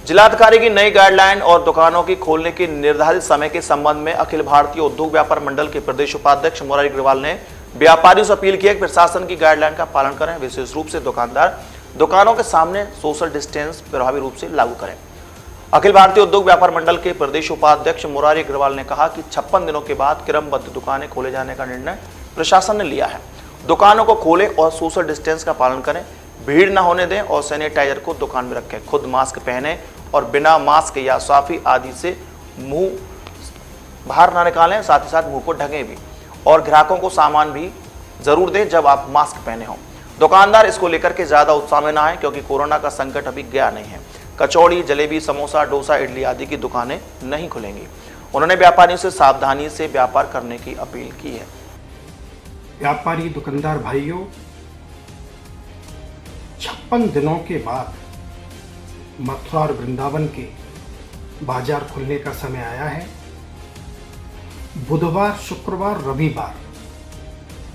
जिलाधिकारी की नई गाइडलाइन और दुकानों की खोलने के निर्धारित समय के संबंध में अखिल भारतीय उद्योग व्यापार मंडल के प्रदेश उपाध्यक्ष मुरारी अग्रवाल ने व्यापारियों से अपील की है कि प्रशासन की गाइडलाइन का पालन करें। विशेष रूप से दुकानदार दुकानों के सामने सोशल डिस्टेंस प्रभावी रूप से लागू करें। अखिल भारतीय उद्योग व्यापार मंडल के प्रदेश उपाध्यक्ष मुरारी अग्रवाल ने कहा कि 56 दिनों के बाद क्रमबद्ध दुकानें खोले जाने का निर्णय प्रशासन ने लिया है। दुकानों को खोलें और सोशल डिस्टेंस का पालन करें, भीड़ न होने दें और सैनिटाइजर को दुकान में रखें। खुद मास्क पहने और बिना मास्क या साफी आदि से मुंह बाहर ना निकालें, साथ ही साथ मुंह को ढकें भी और ग्राहकों को सामान भी जरूर दें जब आप मास्क पहने हों। दुकानदार इसको लेकर के ज्यादा उत्साह में ना आए क्योंकि कोरोना का संकट अभी गया नहीं है। कचौड़ी, जलेबी, समोसा, डोसा, इडली आदि की दुकानें नहीं खुलेंगी। उन्होंने व्यापारियों से सावधानी से व्यापार करने की अपील की है। व्यापारी दुकानदार भाइयों, 56 दिनों के बाद मथुरा और वृंदावन के बाजार खुलने का समय आया है। बुधवार, शुक्रवार, रविवार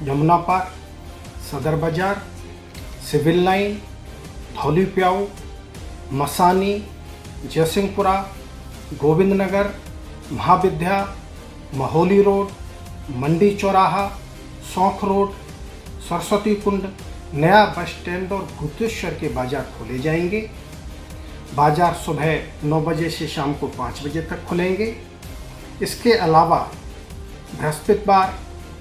यमुना पार्क, सदर बाजार, सिविल लाइन, धौली प्याऊ, मसानी, जयसिंहपुरा, गोविंद नगर, महाविद्या, महोली रोड, मंडी चौराहा, सौंख रोड, सरस्वती कुंड, नया बस स्टैंड और भूतेश्वर के बाजार खोले जाएंगे। बाजार सुबह 9 बजे से शाम को 5 बजे तक खुलेंगे। इसके अलावा बृहस्पतिवार,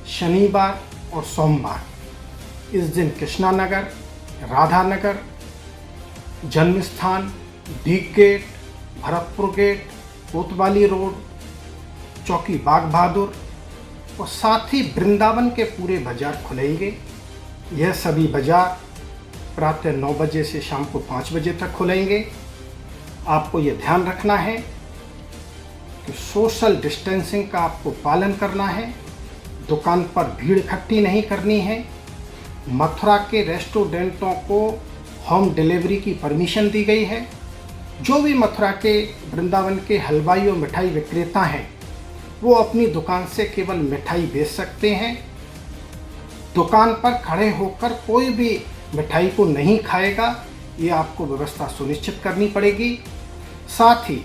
शनिवार और सोमवार इस दिन कृष्णा नगर, राधा नगर, जन्म स्थान, डीग गेट, भरतपुर गेट, कोतवाली रोड, चौकी बाग बहादुर और साथ ही वृंदावन के पूरे बाजार खुलेंगे। यह सभी बाजार प्रातः 9 बजे से शाम को 5 बजे तक खुलेंगे। आपको यह ध्यान रखना है कि सोशल डिस्टेंसिंग का आपको पालन करना है। दुकान पर भीड़ इकट्ठी नहीं करनी है। मथुरा के रेस्टोरेंटों को होम डिलीवरी की परमिशन दी गई है। जो भी मथुरा के, वृंदावन के हलवाई और मिठाई विक्रेता हैं वो अपनी दुकान से केवल मिठाई बेच सकते हैं। दुकान पर खड़े होकर कोई भी मिठाई को नहीं खाएगा, ये आपको व्यवस्था सुनिश्चित करनी पड़ेगी। साथ ही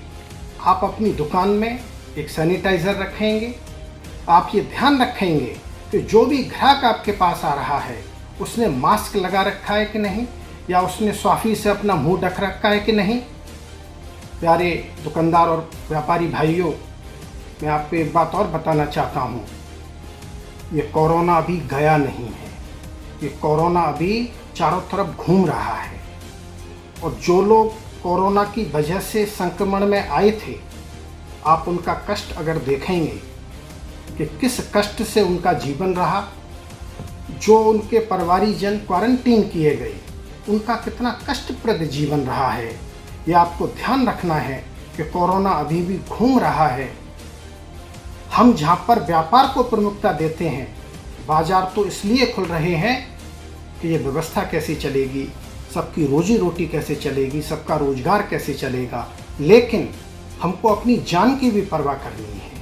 आप अपनी दुकान में एक सैनिटाइज़र रखेंगे। आप ये ध्यान रखेंगे कि जो भी ग्राहक आपके पास आ रहा है उसने मास्क लगा रखा है कि नहीं, या उसने स्वाफी से अपना मुंह ढक रखा है कि नहीं। प्यारे दुकानदार और व्यापारी भाइयों, मैं आपको एक बात और बताना चाहता हूँ, ये कोरोना अभी गया नहीं है। ये कोरोना अभी चारों तरफ घूम रहा है और जो लोग कोरोना की वजह से संक्रमण में आए थे, आप उनका कष्ट अगर देखेंगे कि किस कष्ट से उनका जीवन रहा, जो उनके परिवारीजन क्वारंटीन किए गए उनका कितना कष्टप्रद जीवन रहा है, ये आपको ध्यान रखना है कि कोरोना अभी भी घूम रहा है। हम जहाँ पर व्यापार को प्रमुखता देते हैं, बाजार तो इसलिए खुल रहे हैं कि ये व्यवस्था कैसे चलेगी, सबकी रोजी रोटी कैसे चलेगी, सबका रोजगार कैसे चलेगा, लेकिन हमको अपनी जान की भी परवाह करनी है।